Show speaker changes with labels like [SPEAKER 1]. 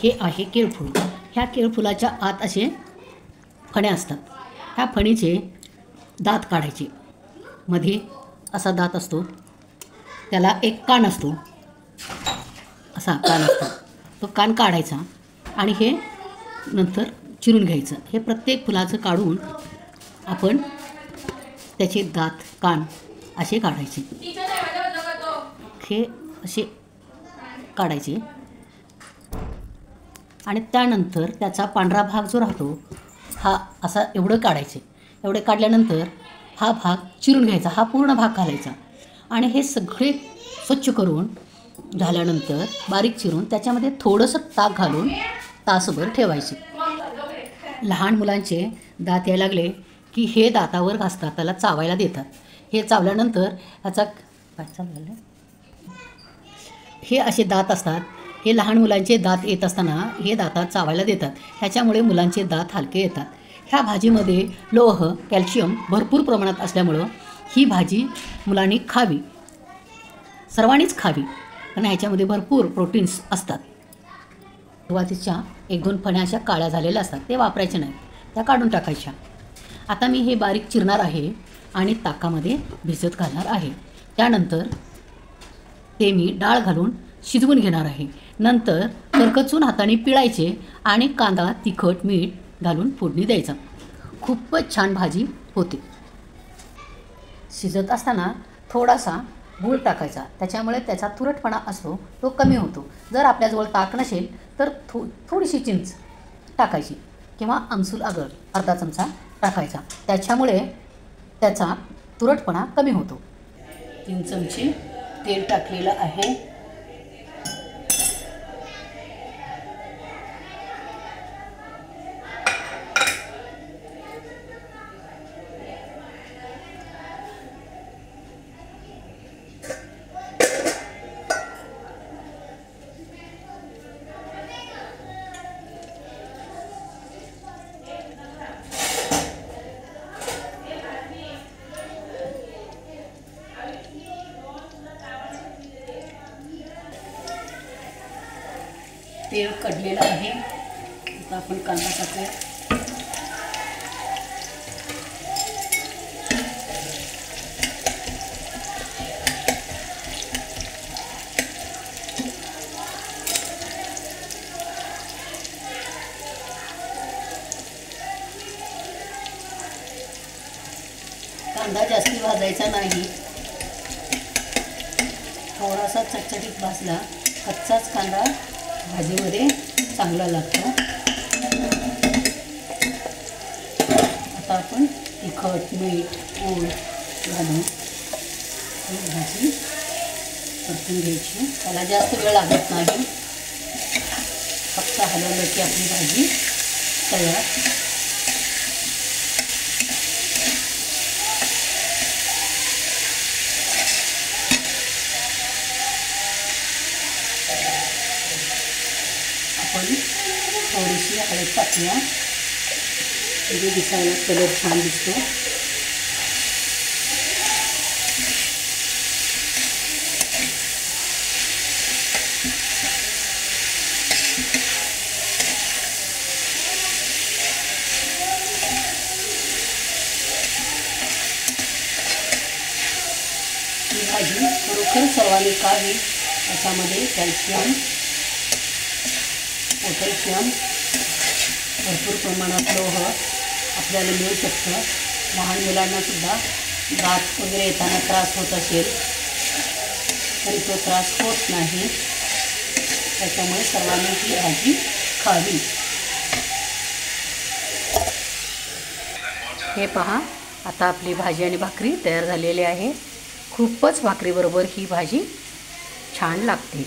[SPEAKER 1] हे आहे केळफूल. ह्या केळफुलाच्या आत असे फण्या असतात. ह्या फणीचे दात काढायचे. मध्ये असा दात असतो, त्याला एक कान असतो, असा कान असतो. तो कान काढायचा आणि हे नंतर चिरून घ्यायचं. हे प्रत्येक फुलाचं काढून आपण त्याचे दात कान असे काढायचे. हे असे काढायचे आणि त्यानंतर त्याचा पांढरा भाग जो राहतो हा असा एवढं काढायचे. एवढे काढल्यानंतर हा भाग चिरून घ्यायचा. हा पूर्ण भाग घालायचा आणि हे सगळे स्वच्छ करून झाल्यानंतर बारीक चिरून त्याच्यामध्ये थोडंसं ताक घालून तासभर ठेवायचे. लहान मुलांचे दात यायला लागले की हे दातावर घासतात, त्याला चावायला देतात. हे चावल्यानंतर ह्याचा काय चाललं, हे असे दात असतात. हे लहान मुलांचे दात येत असताना हे दातात चावायला देतात. ह्याच्यामुळे मुलांचे दात हलके येतात. ह्या भाजीमध्ये लोह, कॅल्शियम भरपूर प्रमाणात असल्यामुळं ही भाजी मुलांनी खावी, सर्वांनीच खावी, कारण ह्याच्यामध्ये भरपूर प्रोटीन्स असतात. सुरुवातीच्या 1-2 फण्या अशा काळ्या झालेल्या असतात, ते वापरायचे नाहीत, त्या काढून टाकायच्या. आता मी हे बारीक चिरणार आहे आणि ताकामध्ये भिजत घालणार आहे. त्यानंतर ते मी डाळ घालून शिजवून घेणार आहे. नंतर करकचून हाताने पिळायचे आणि कांदा, तिखट, मीठ घालून फोडणी द्यायचा. खूपच छान भाजी होते. शिजत असताना थोडासा गूळ टाकायचा, त्याच्यामुळे त्याचा तुरटपणा असतो तो कमी होतो. जर आपल्याजवळ ताक नसेल तर थोडीशी चिंच टाकायची किंवा आमसूल आगळ अर्धा चमचा टाकायचा, त्याच्यामुळे त्याचा तुरटपणा कमी होतो. 3 चमचे तेल टाकलेलं आहे. तेल कढलेलं आहे. आता आपण कांदा टाकूया. कांदा जास्ती भाजायचा नाही, थोडासा चटचटीत भाजला. कच्चाच कांदा भाजीमध्ये चांगला लागतो. आता आपण तिखट, मीठ, गूळ घालून भाजी परतून घ्यायची. त्याला जास्त वेळ लागत नाही, फक्त हलवलं की आपली भाजी तयार. आपण थोडीशी हळद टाकूया, म्हणजे दिसायला कलर छान दिसतो. ही भाजी खरोखर सर्वांनी खावी. याच्यामध्ये कॅल्शियम, पोटॅशियम, भरपूर प्रमाणात लोह आपल्याला मिळू शकतं. लहान मुलांनासुद्धा दात वगैरे येताना त्रास होत असेल तरी तो त्रास होत नाही. त्याच्यामुळे सर्वांनी ही भाजी खावी. हे पहा, आता आपली भाजी आणि भाकरी तयार झालेली आहे. खूपच भाकरीबरोबर ही भाजी छान लागते.